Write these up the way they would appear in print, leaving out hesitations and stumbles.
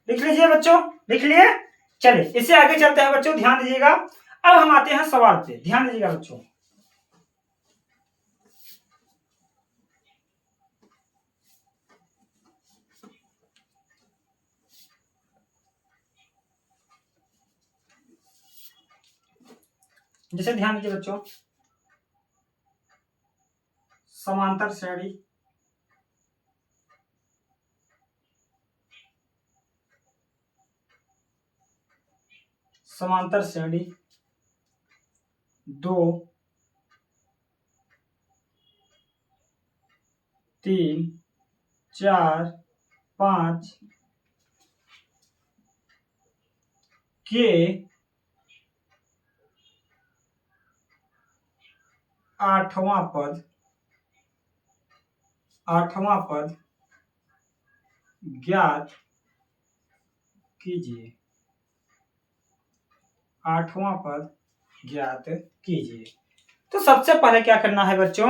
लिख लीजिए बच्चों, लिख लिए। चलिए इससे आगे चलते हैं बच्चों, ध्यान दीजिएगा। अब हम आते हैं सवाल पे, ध्यान दीजिएगा बच्चों। जैसे ध्यान दीजिए बच्चों, समांतर श्रेणी समांतर श्रेणी 2 3 4 5 के 8वां पद ज्ञात कीजिए। 8वां पद ज्ञात कीजिए। तो सबसे पहले क्या करना है बच्चों,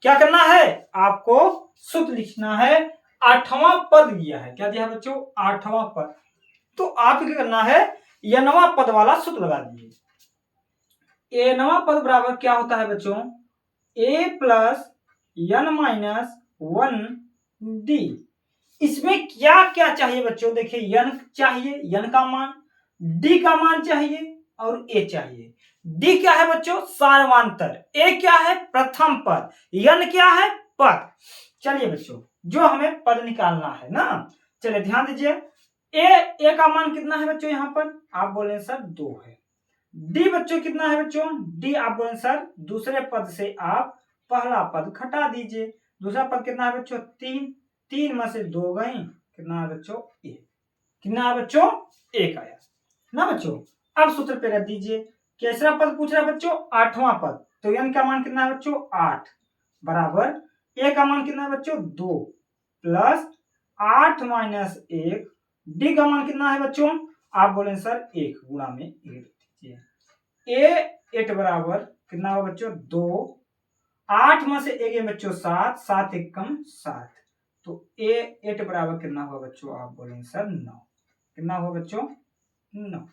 क्या करना है, आपको सूत्र लिखना है। 8वां पद दिया है, क्या दिया है बच्चों, 8वां पद। तो आपको क्या करना है, nवां पद वाला सूत्र लगा दीजिए। nवां पद बराबर क्या होता है बच्चों, a plus n minus 1d। इसमें क्या क्या चाहिए बच्चों, देखिए n चाहिए, n का मान, d का मान चाहिए और a चाहिए। d क्या है बच्चों, सार्वंतर, a क्या है, प्रथम पद, n क्या है, पद। चलिए बच्चों, जो हमें पद निकालना है ना, चलिए ध्यान दीजिए। a का मान कितना है बच्चों, यहां पर आप बोले सर 2 है। d बच्चों कितना है बच्चों, d आप बोले सर दूसरे पद से आप पहला पद घटा दीजिए। दूसरा पद कितना है बच्चों, 3, 3 में से 2 गए, कितना है बच्चों, 1। कितना है बच्चों, 1 आया ना बच्चों। अब सूत्र पे रख दीजिए। कैसा पद पूछ रहा है बच्चों, 8वां पद। तो n का मान कितना है बच्चों, 8 बराबर a का मान कितना है बच्चों, 2 प्लस 8 माइनस 1, d का मान कितना है बच्चों, आप बोले सर 1 गुणा में 1 दीजिए। a8 बराबर कितना होगा बच्चों, 2, 8 में से 1 बच्चों 7, 7 1 कम 7, तो a8 बराबर कितना होगा बच्चों, आप बोलेंगे सर 9। कितना होगा बच्चों, 9।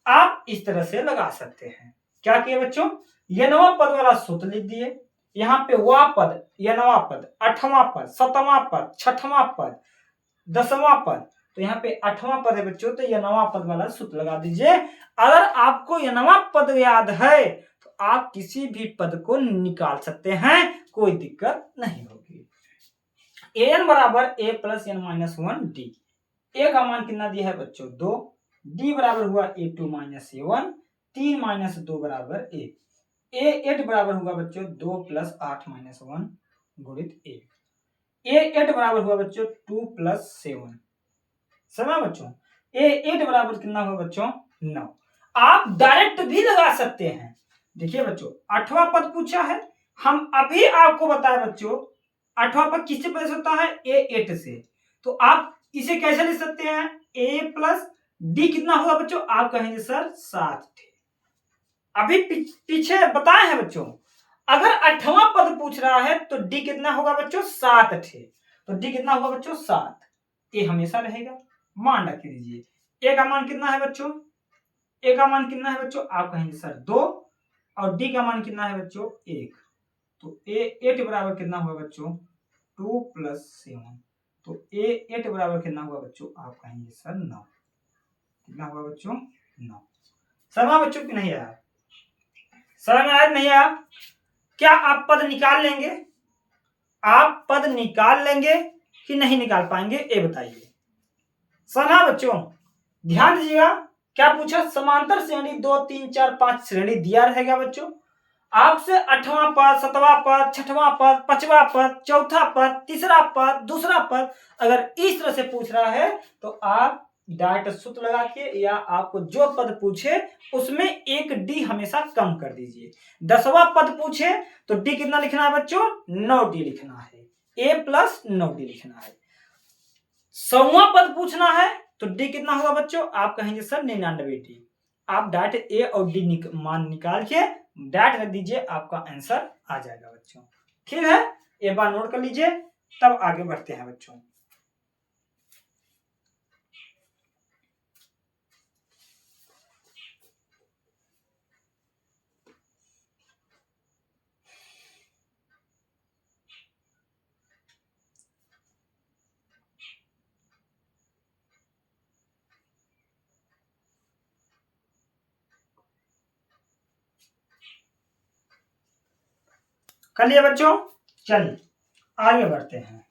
आप इस तरह से लगा सकते हैं। क्या किए बच्चों, nवां पद वाला सूत्र लिख दिए। यहाँ पे वह पद, nवां पद, 8वां पद, 7वां पद, 6वां पद, 10वां पद, तो यहाँ पे 8वां पद है बच्चों, तो nवां पद वाला सूत्र लगा दीजिए। अगर आपको nवां पद याद है तो आप किसी भी पद को निकाल सकते हैं, कोई दिक्कत नहीं होगी। an बराबर a plus n minus 1d। a का मान कितना दिया है बच्चों, 2, d बराबर हुआ a2 माइनस a1, 3 माइनस 2 बराबर 1। a8 बराबर होगा बच्चों 2 प्लस 8 माइनस 1 गुणित 1। a8 बराबर हुआ बच्चों 2 प्लस 7, समझ बच्चों। a8 बराबर कितना होगा बच्चों, 9। आप डायरेक्ट भी लगा सकते हैं। देखिए बच्चों, 8वां पद पूछा है, हम अभी आपको बताया बच्चों 8वां पद किससे पैदा होता है, a8 से। तो आप इसे कैसे लिख सकते हैं, a प्लस d कितना होगा बच्चों, आप कहेंगे सर 7 थे। अभी पीछे बताए हैं बच्चों, अगर 8वां पद पूछ रहा है तो d कितना होगा बच्चों, 7 थे। तो d कितना होगा बच्चों, 7। a हमेशा रहेगा, मान रख दीजिए। a का मान कितना है बच्चों, a का मान कितना है बच्चों, आप कहेंगे सर 2, और d का मान कितना है बच्चों, 1। तो a8 बराबर कितना होगा बच्चों, 2 प्लस 7, तो a8 बराबर कितना होगा बच्चों, आप कहेंगे सर 9। कितना होगा बच्चों, 9। समझ बच्चों कि नहीं आया, समझ में आया नहीं आया। क्या आप पद निकाल लेंगे, आप पद निकाल लेंगे कि नहीं निकाल पाएंगे, ये बताइए। समझा बच्चों, ध्यान दीजिएगा। क्या पूछा, समांतर श्रेणी 2 3 4 5 श्रेणी दिया रहेगा बच्चों। आपसे 8वां पद, 7वां पद, 6वां पद, 5वां पद, चौथा पद, तीसरा पद, दूसरा पद, अगर इस तरह से पूछ रहा है तो आप डायरेक्ट सूत्र लगा के, या आपको जो पद पूछे उसमें एक डी हमेशा कम कर दीजिए। 10वां पद पूछे तो डी कितना लिखना है बच्चों, 9d लिखना है, a प्लस 9d लिखना है। 100वां पद पूछना है तो डी कितना होगा बच्चों, आप कहेंगे सर 99d। आप डायरेक्ट a और d मान निकाल के डायरेक्ट रख दीजिए, आपका आंसर आ जाएगा बच्चों। ठीक है, एक बार नोट कर लीजिए, तब आगे बढ़ते हैं बच्चों। कर लिया बच्चों। चलिए आगे बढ़ते हैं।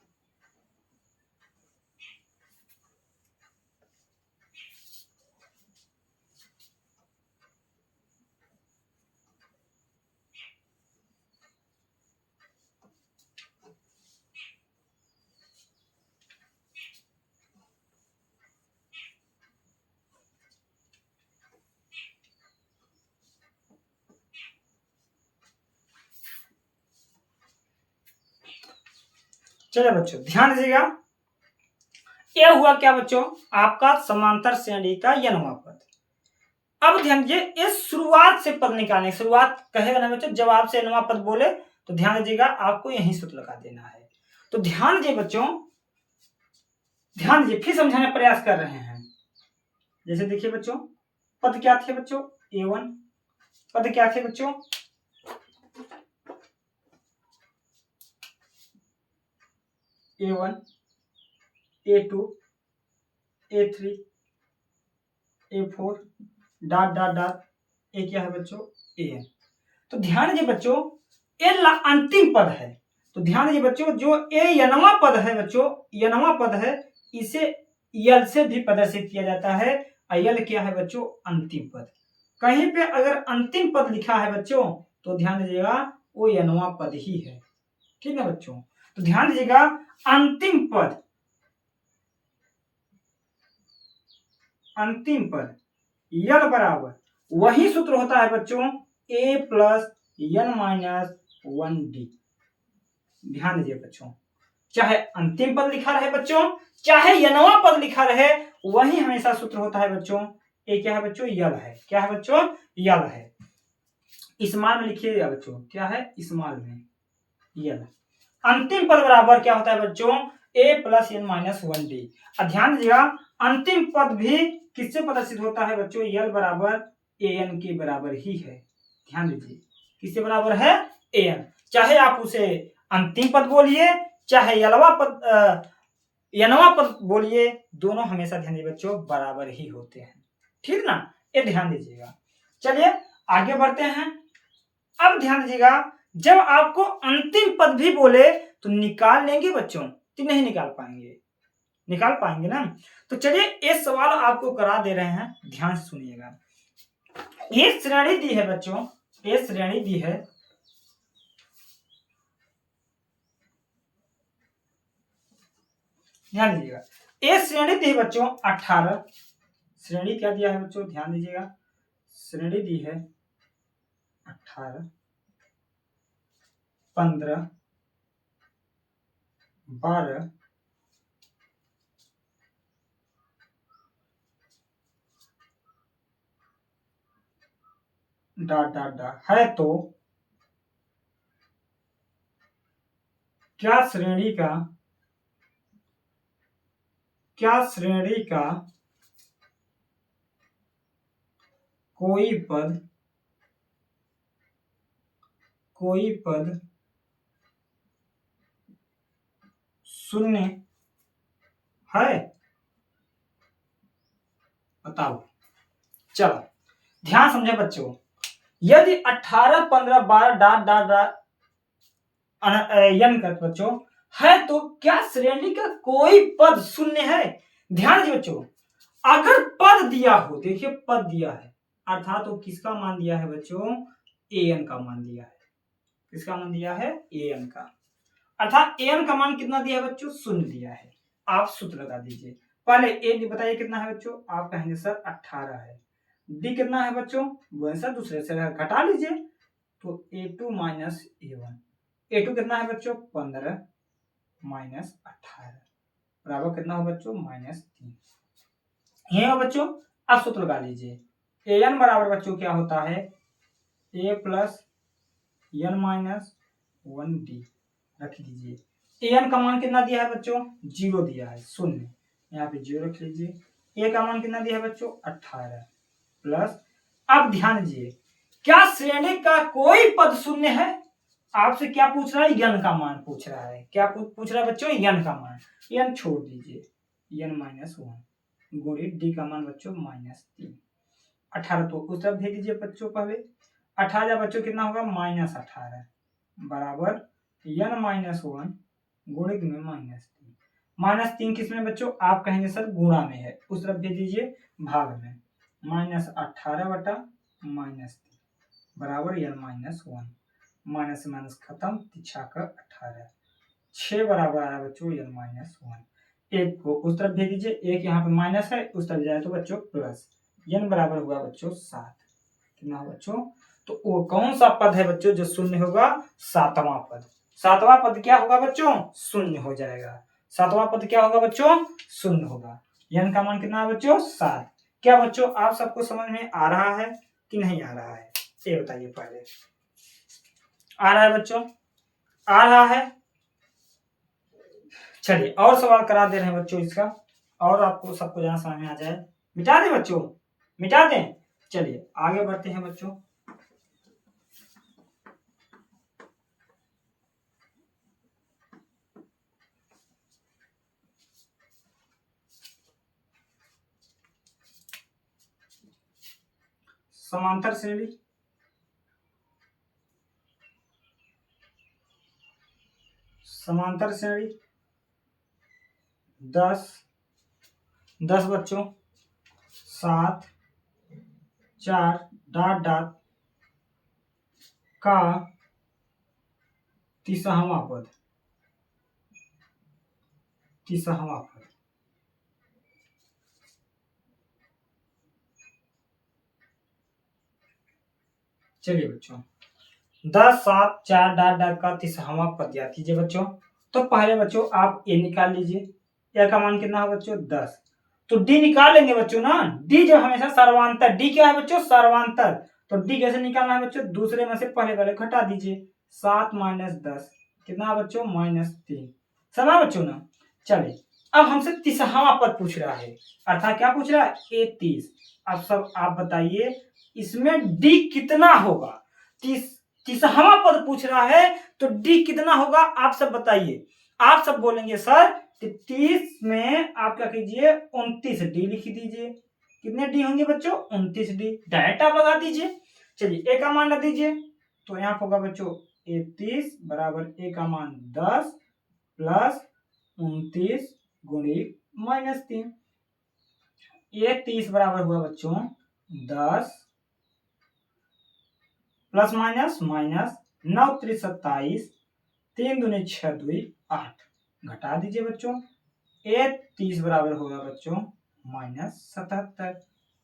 चलिए बच्चों ध्यान दीजिएगा, यह हुआ क्या बच्चों, आपका समांतर श्रेणी का n वां पद। अब ध्यान दीजिए, इस शुरुआत से पद निकालने, शुरुआत कहेगा ना बच्चों, जब आपसे n वां पद बोले तो ध्यान दीजिएगा आपको यही सूत्र लगा देना है। तो ध्यान दीजिए बच्चों, ध्यान दीजिए, फिर समझाने का प्रयास कर रहे हैं। जैसे देखिए बच्चों, पद क्या थे बच्चों, a1, पद क्या थे बच्चों, a1, a2, a3, a4 dot dot dot, ए क्या है बच्चों, an। तो ध्यान दीजिए बच्चों, ये अंतिम पद है। तो ध्यान दीजिए बच्चों, जो ए नवा पद है बच्चों, ये नवा पद है, इसे यल से भी प्रदर्शित किया जाता है। यल क्या है बच्चों, अंतिम पद। कहीं पे अगर अंतिम पद लिखा है बच्चों तो ध्यान दीजिएगा वो यनवा पद ही है, ठीक है बच्चों। तो ध्यान दीजिएगा, अंतिम पद, अंतिम पद यल बराबर वही सूत्र होता है बच्चों, a plus n minus 1d। ध्यान दीजिए बच्चों, चाहे अंतिम पद लिखा रहे बच्चों, चाहे यनवा पद लिखा रहे, वही हमेशा सूत्र होता है बच्चों। ए क्या है बच्चों, यल है। क्या है बच्चों, यल है। स्मॉल में लिखिएगा बच्चों, क्या है स्मॉल में, यल। अंतिम पद बराबर क्या होता है बच्चों, a plus n minus 1d। ध्यान दीजिएगा, अंतिम पद भी किससे प्रदर्शित होता है बच्चों, यल बराबर an के बराबर ही है। ध्यान दीजिए, किससे बराबर है, an। चाहे आप उसे अंतिम पद बोलिए, चाहे यलवा पद यनवा पद बोलिए, दोनों हमेशा ध्यान दीजिए बच्चों बराबर ही होते हैं, ठीक ना, ये ध्यान दीजिएगा। चलिए आगे बढ़ते हैं। अब ध्यान दीजिएगा, जब आपको अंतिम पद भी बोले तो निकाल लेंगे बच्चों, तो नहीं निकाल पाएंगे, निकाल पाएंगे ना। तो चलिए ये सवाल आपको करा दे रहे हैं, ध्यान से सुनिएगा। ये श्रेणी दी है बच्चों, ये श्रेणी दी है, ध्यान दीजिएगा, ये श्रेणी दी है बच्चों 18। श्रेणी क्या दिया है बच्चों, ध्यान दीजिएगा, श्रेणी दी है 18, 15, 12, डॉट डॉट डॉट है। तो क्या श्रेणी का, क्या श्रेणी का कोई पद, कोई पद शून्य है, बताओ। चलो ध्यान समझे बच्चों, यदि 18, 15, 12 डॉट डॉट डॉट n कर बच्चों है, तो क्या श्रेणी का कोई पद शून्य है। ध्यान दीजिए बच्चों, अगर पद दिया हो, देखिए पद दिया है, अर्थात तो किसका मान दिया है बच्चों, an का मान दिया है। किसका मान दिया है, an का, अर्थात an का मान कितना दिया है बच्चों, शून्य दिया है। आप सूत्र लगा दीजिए, पहले a बताइए कितना है बच्चों, आप कहेंगे सर 18 है। d कितना है बच्चों, वैसा दूसरे से घटा लीजिए, तो a2 माइनस a1, a2 कितना है बच्चों, 15 माइनस 18 बराबर कितना हो बच्चों, -3। ये हो बच्चों, अब सूत्र लगा लीजिए, an बराबर बच्चों क्या होता है, a plus n minus 1d। रख दीजिए, an का मान कितना दिया है बच्चों, 0 दिया है, शून्य, यहाँ पे 0 रख लीजिए। a का मान कितना दिया है बच्चों, 18 प्लस, अब ध्यान दीजिए, क्या श्रेणी का कोई पद शून्य है। आपसे क्या पूछ रहा है, n का मान पूछ रहा है। क्या पूछ रहा है बच्चों, n का मान, n छोड़ दीजिए, n माइनस 1 गुणित d का मान बच्चों -3। 18 तो उस तरफ भेज दीजिए बच्चों, पहले 18 बच्चों कितना होगा, -18 बराबर n माइनस वन गुणित में -3 किस में बच्चों? आप कहेंगे सर गुणा में है, उस तरफ भेज दीजिए भाग में। -18 बटा -3 बराबर n माइनस वन। माइनस से माइनस खत्म, 18 6 बराबर आया बच्चों n माइनस वन। एक को उस तरफ भेज दीजिए, एक यहाँ पे माइनस है, उस तरफ जाए तो बच्चों प्लस। n बराबर हुआ बच्चों 7। कितना बच्चों? तो वो कौन सा पद है बच्चों जो शून्य होगा? सातवां पद। सातवां पद क्या होगा बच्चों? शून्य हो जाएगा। सातवां पद क्या होगा बच्चों? शून्य होगा। n का मान कितना है बच्चों? 7। क्या बच्चों आप सबको समझ में आ रहा है कि नहीं आ रहा है? ये बताइए पहले। आ रहा है बच्चों? आ रहा है? चलिए और सवाल करा दे रहे हैं बच्चों इसका, और आपको सबको जहां समझ में आ जाए। मिटा दें बच्चों? मिटा दें? चलिए आगे बढ़ते हैं बच्चों। समांतर श्रेणी, समांतर श्रेणी 10 बच्चों 7 4 डॉट डॉट का तीसवां पद, तीसवां पद। चलिए बच्चों 10 7 4 डॉट डॉट का तीसवां पद याद कीजिए बच्चों। तो पहले बच्चों आप ए निकाल लीजिए। ए का मान कितना है बच्चों? 10। तो डी निकाल लेंगे बच्चों ना। डी जो हमेशा सर्वांतर, डी क्या है बच्चों? सर्वांतर। तो डी कैसे निकालना है बच्चों? दूसरे में से पहले वाले घटा दीजिए। 7 माइनस 10 कितना बच्चों? -3। समझा बच्चों ना? चलिए अब हमसे तीसवां पद पूछ रहा है, अर्थात क्या पूछ रहा है? ए 30। अब सब आप बताइए इसमें डी कितना होगा? तीसवां पद पूछ रहा है तो डी कितना होगा आप सब बताइए। आप सब बोलेंगे सर 30 में आप क्या कीजिए 29 डी लिख दीजिए। कितने डी होंगे बच्चों? 29 डी। डायरेक्ट आप लगा दीजिए। चलिए ए का मान रख दीजिए, तो यहाँ होगा बच्चों 31 बराबर ए का मान 10 प्लस 29 गुणित -3। ये 30 बराबर हुआ बच्चों 10 प्लस माइनस माइनस 9 3 27 3 दूनी 6 2 8 घटा दीजिए बच्चों। 30 बराबर होगा बच्चों -77।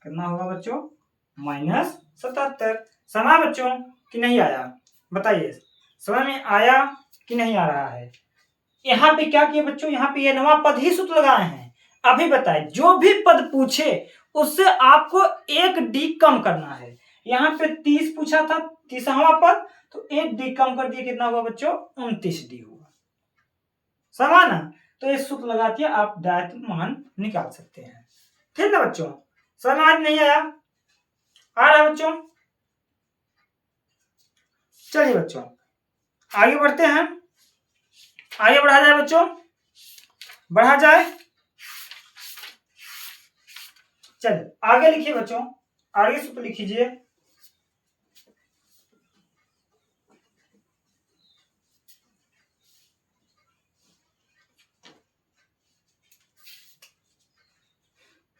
कितना होगा बच्चों? -77। समझ बच्चों कि नहीं आया? बताइए समझ में आया कि नहीं आ रहा है? यहाँ पे क्या किए बच्चों? यहाँ पे ये नवा पद ही सूत्र लगाए हैं। अभी बताए जो भी पद पूछे उससे आपको एक डी कम करना है। यहाँ पे 30 पूछा था तीसवां पद, तो एक डी कम कर दिए। कितना हुआ बच्चों? 29 डी हुआ। समझा ना? तो ये सूत्र लगा के आप डायरेक्ट मान निकाल सकते हैं। ठीक है बच्चों? समझ नहीं आया? आ रहा है बच्चों? चलिए बच्चों आगे बढ़ते हैं। आगे बढ़ा जाए बच्चों, बढ़ा जाए। चलिए आगे लिखिए बच्चों, आगे सूत्र लिखिए।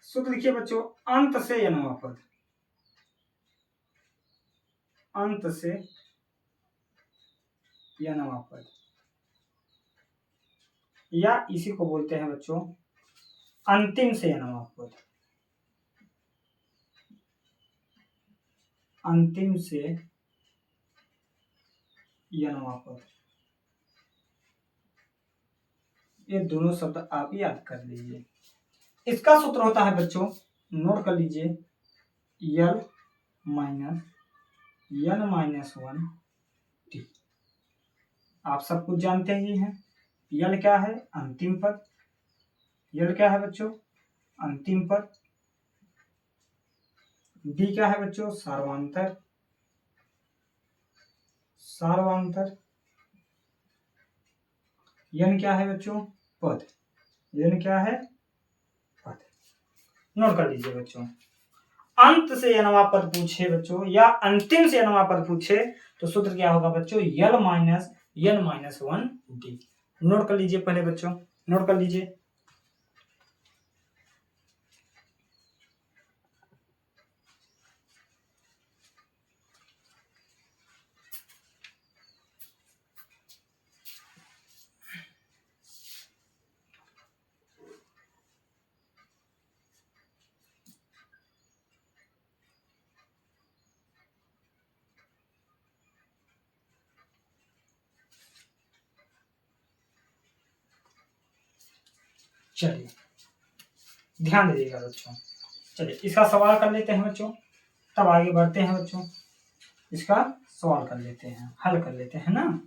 सूत्र लिखिए बच्चों, अंत से n वां पद, अंत से n वां पद, या इसी को बोलते हैं बच्चों अंतिम से n वां पद, अंतिम से n वां पद। ये दोनों शब्द आप याद कर लीजिए। इसका सूत्र होता है बच्चों, नोट कर लीजिए, यल माइनस n माइनस 1 टी। आप सब कुछ जानते ही हैं। यल क्या है? अंतिम पद। यल क्या है बच्चों? अंतिम पद। डी क्या है बच्चों? सार्वंतर। सार्वंतर। n क्या है बच्चों? पद। n क्या है? पद। नोट कर लीजिए बच्चों। अंत से n वां पद पूछे बच्चों या अंतिम से n वां पद पूछे तो सूत्र क्या होगा बच्चों, l minus n minus 1d। Note कर लीजिए पहले बच्चों, नोट कर लीजिए। चलिए ध्यान दीजिएगा बच्चों। चलिए इसका सवाल कर लेते हैं बच्चों, तब आगे बढ़ते हैं बच्चों। इसका सवाल कर लेते हैं, हल कर लेते हैं ना।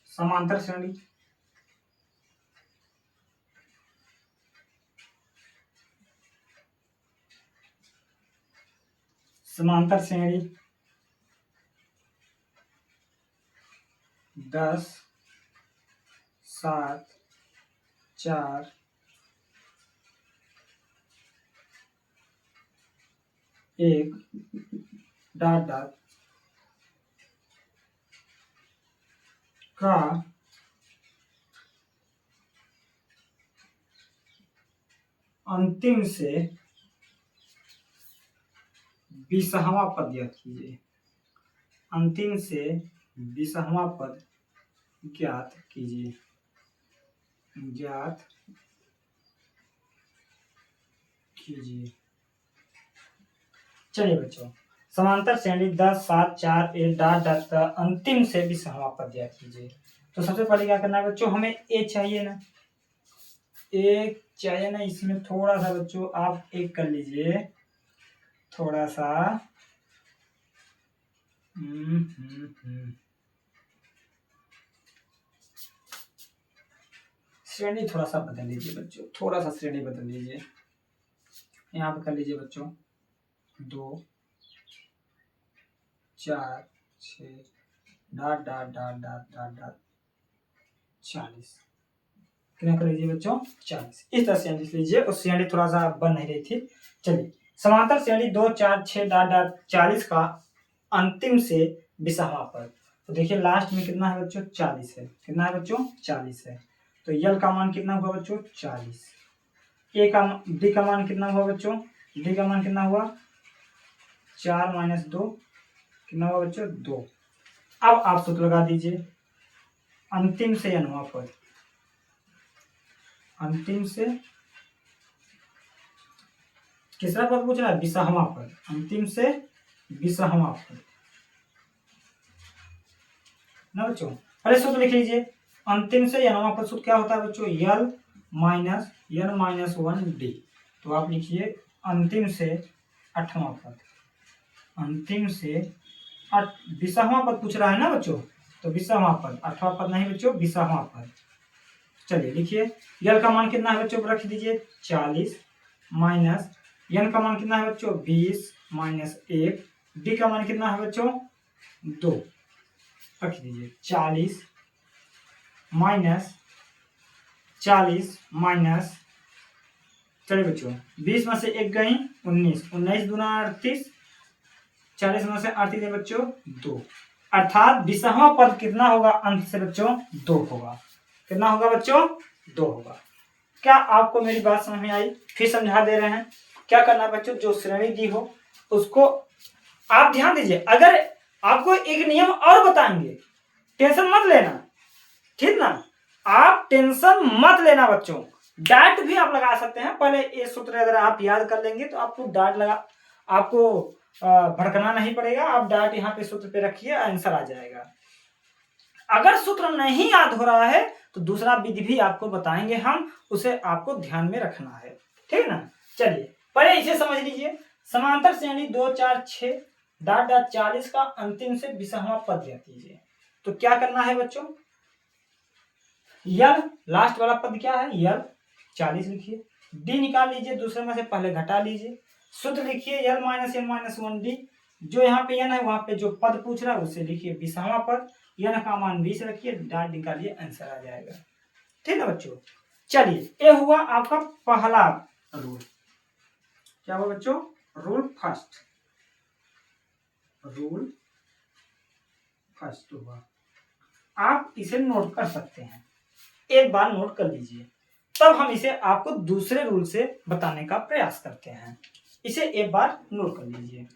समांतर श्रेणी, समांतर श्रेणी 10 7 4 1 डॉट डॉट का अंतिम से 20वां पद ज्ञात कीजिए। अंतिम से 20वां पद ज्ञात कीजिए, ज्ञात कीजिए। चलिए बच्चों, समांतर श्रेणी 10 7 4 1 डॉट डॉट का अंतिम से 20वां पद ज्ञात कीजिए। तो सबसे पहले क्या करना है बच्चों, हमें ए चाहिए ना, एक चाहिए ना। इसमें थोड़ा सा बच्चों आप एक कर लीजिए, थोड़ा सा श्रेणी थोड़ा सा बदल लीजिए बच्चों, थोड़ा सा श्रेणी बदल लीजिए। यहाँ पे कर लीजिए बच्चों 2 4 6 dot dot dot dot dot dot 40। कितना कर लीजिए बच्चों, 40। इस तरह से लिख लीजिए, और श्रेणी थोड़ा सा बन नहीं रही थी। चलिए समांतर श्रेणी 2 4 6 डॉट डॉट 40 का अंतिम से 20वां पद। तो देखिए लास्ट में कितना है बच्चों, 40 है। कितना है बच्चों, 40 है। तो यल का मान कितना हुआ बच्चों, 40। ए का डी का मान कितना हुआ बच्चों, डी का मान कितना हुआ, 4 माइनस 2 कितना हुआ बच्चों, 2। अब आप सूत्र लगा दीजिए, अंतिम से nवां पद, अंतिम से किसरा पद पूछ रहा है, 20वां पद, अंतिम से 20वां पद ना बच्चों। पहले सूत्र लिख लीजिए, अंतिम से nवां पद सूत्र क्या होता है बच्चों, l minus n minus 1d। तो आप लिखिए अंतिम से 8वां पद, अंतिम से 20वां पद पूछ रहा है ना बच्चों, तो 20वां पद, 8वां पद नहीं बच्चों, 20वां पद। चलिए लिखिए, यल का मान कितना है बच्चों, रख दीजिए 40 माइनस एन का मान कितना है बच्चों, 20 माइनस 1, डी का मान कितना है बच्चों, 2 रख दीजिए। 40 माइनस 40 माइनस, चलिए बच्चों 20 में से 1 गई 19, 19 दूना 38, 40 में से 38 है बच्चों 2, अर्थात 20वां पद कितना होगा, अंत से बच्चों 2 होगा। कितना होगा बच्चों, 2 होगा। क्या आपको मेरी बात समझ में आई, फिर समझा दे रहे हैं। क्या करना है बच्चों, जो श्रेणी दी हो उसको आप ध्यान दीजिए। अगर आपको एक नियम और बताएंगे, टेंशन मत लेना, ठीक ना, आप टेंशन मत लेना बच्चों। डाट भी आप लगा सकते हैं, पहले ये सूत्र अगर आप याद कर लेंगे तो आपको डाट लगा, आपको भड़कना नहीं पड़ेगा। आप डाट यहाँ पे सूत्र पे रखिए, आंसर आ जाएगा। अगर सूत्र नहीं याद हो रहा है तो दूसरा विधि भी आपको बताएंगे हम, उसे आपको ध्यान में रखना है, ठीक ना। चलिए पहले इसे समझ लीजिए, समांतर श्रेणी 2 4 6 डॉट डॉट 40 का अंतिम से 20वां पद ज्ञात कीजिए। तो क्या करना है बच्चों, यल लास्ट वाला पद क्या है, यल 40 लिखिए, डी निकाल लीजिए, दूसरे में से पहले घटा लीजिए, सूत्र लिखिए यल माइनस एन माइनस 1d। जो यहाँ पे एन है वहां पे जो पद पूछ रहा है उसे लिखिए 20वां पद, n का मान 20 रखिए, डॉट निकालिए, आंसर आ जाएगा। ठीक है बच्चों, चलिए ये हुआ आपका पहला रूल। क्या हुआ बच्चों? रूल फर्स्ट हुआ। आप इसे नोट कर सकते हैं, एक बार नोट कर लीजिए, तब हम इसे आपको दूसरे रूल से बताने का प्रयास करते हैं। इसे एक बार नोट कर लीजिए।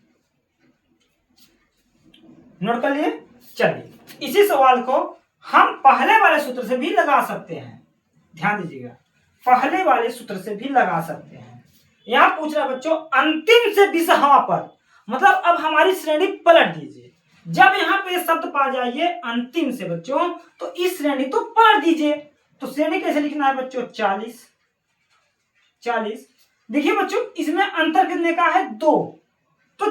नोट कर लिए? चलिए इसी सवाल को हम पहले वाले सूत्र से भी लगा सकते हैं। ध्यान दीजिएगा, पहले वाले सूत्र से भी लगा सकते हैं। यहां पूछ रहा है बच्चों अंतिम से 20वां पद, मतलब अब हमारी श्रेणी पलट दीजिए। जब यहाँ पे शब्द पा जाइए अंतिम से बच्चों, तो इस श्रेणी तो पलट दीजिए। तो श्रेणी कैसे लिखना है बच्चों? 40। देखिए बच्चों इसमें अंतर कितने का है? 2। तो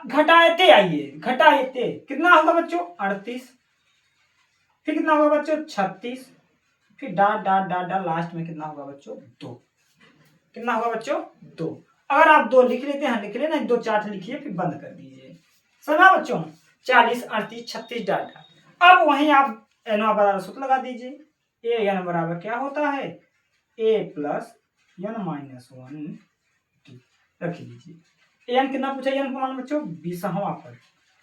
घटाते आइए, घटाते कितना होगा बच्चों? 38। फिर कितना होगा बच्चों? 36। फिर dot dot dot dot, last में कितना होगा बच्चों? 2। कितना होगा बच्चों? 2। अगर आप 2 लिख लेते हैं लिख लेना, 2 चार्ट लिखिए फिर बंद कर दीजिए। समझा बच्चों? 40, 38, 36 डॉट। अब वहीं आप n बराबर सूत्र लगा दीजिए। ए n बराबर क्या होता है? a प्लस n माइनस 1 रख लीजिए। n कितना पूछा? n का मान बच्चों 20वां पद।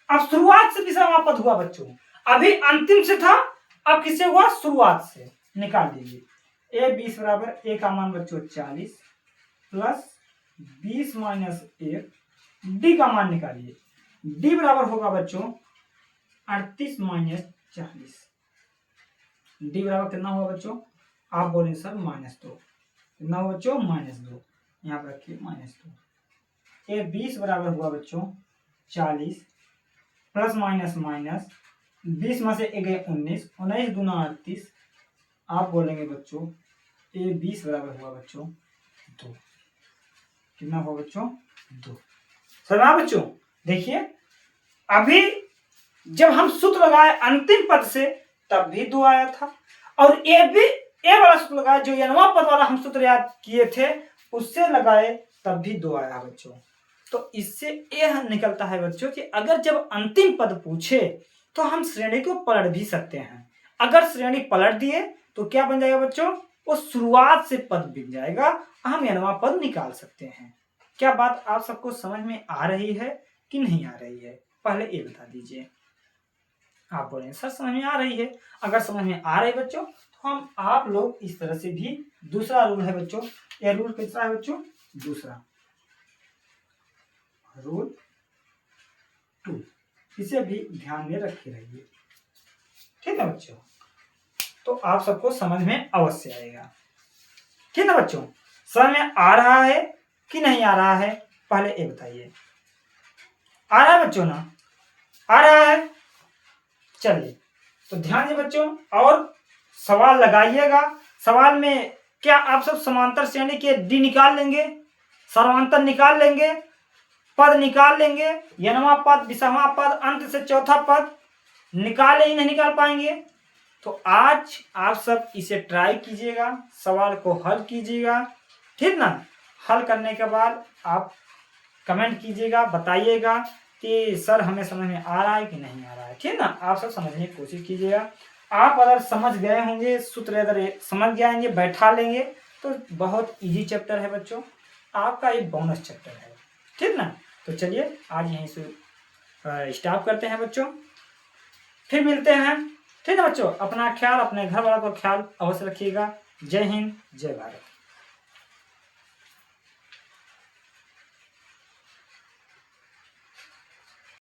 अब शुरुआत से 20वां पद हुआ बच्चों, अभी अंतिम से था, अब किससे हुआ? शुरुआत से। निकाल दीजिए। a 20 बराबर a का मान बच्चों 40 प्लस 20 माइनस 1, d का मान निकालिए। d बराबर होगा बच्चों 38 माइनस 40। d बराबर कितना होगा बच्चों? आप बोलें सर -2। कितना होगा बच्चों? -2। यहाँ पर रखिए -2। a 20 बराबर हुआ बच्चों 40 प्लस माइनस माइनस 20 में से 1 गए 19, 19 दूना 38। आप बोलेंगे बच्चों a 20 बराबर हुआ बच्चों 2। कितना हुआ बच्चों? 2। समझा बच्चों? देखिए अभी जब हम सूत्र लगाए अंतिम पद से तब भी 2 आया था, और ए वाला सूत्र लगाया जो नवा पद वाला हम सूत्र याद किए थे उससे लगाए तब भी 2 आया बच्चों। तो इससे यह निकलता है बच्चों कि अगर जब अंतिम पद पूछे तो हम श्रेणी को पलट भी सकते हैं। अगर श्रेणी पलट दिए तो क्या बन जाएगा बच्चों? वो शुरुआत से पद बन जाएगा, हम नवा पद निकाल सकते हैं। क्या बात आप सबको समझ में आ रही है कि नहीं आ रही है? पहले ये बता दीजिए। आप बोले सर समझ में आ रही है। अगर समझ में आ रही है बच्चों तो हम आप लोग इस तरह से भी, दूसरा रूल है बच्चों, ये रूल कितना है बच्चों? दूसरा रूल 2, इसे भी ध्यान में रखे रहिए। ठीक है बच्चों, तो आप सबको समझ में अवश्य आएगा। ठीक है बच्चों, समझ में आ रहा है कि नहीं आ रहा है? पहले ये बताइए। आ रहा है बच्चों ना? आ रहा है? चलिए तो ध्यान दे बच्चों, और सवाल लगाइएगा। सवाल में क्या आप सब समांतर श्रेणी के डी निकाल लेंगे, सर्वांतर निकाल लेंगे, पद निकाल लेंगे, नवां पद, 20वां पद, अंत से चौथा पद निकाले ही नहीं निकाल पाएंगे? तो आज आप सब इसे ट्राई कीजिएगा, सवाल को हल कीजिएगा। ठीक ना? हल करने के बाद आप कमेंट कीजिएगा, बताइएगा कि सर हमें समझ में आ रहा है कि नहीं आ रहा है। ठीक ना? आप सब समझने की कोशिश कीजिएगा। आप अगर समझ गए होंगे, सूत्र अगर समझ जाएंगे, बैठा लेंगे, तो बहुत इजी चैप्टर है बच्चों, आपका एक बोनस चैप्टर है। ठीक ना? तो चलिए आज यहीं से स्टॉप करते हैं बच्चों, फिर मिलते हैं। ठीक है बच्चों, अपना ख्याल, अपने घर वालों का ख्याल अवश्य रखिएगा। जय हिंद, जय भारत।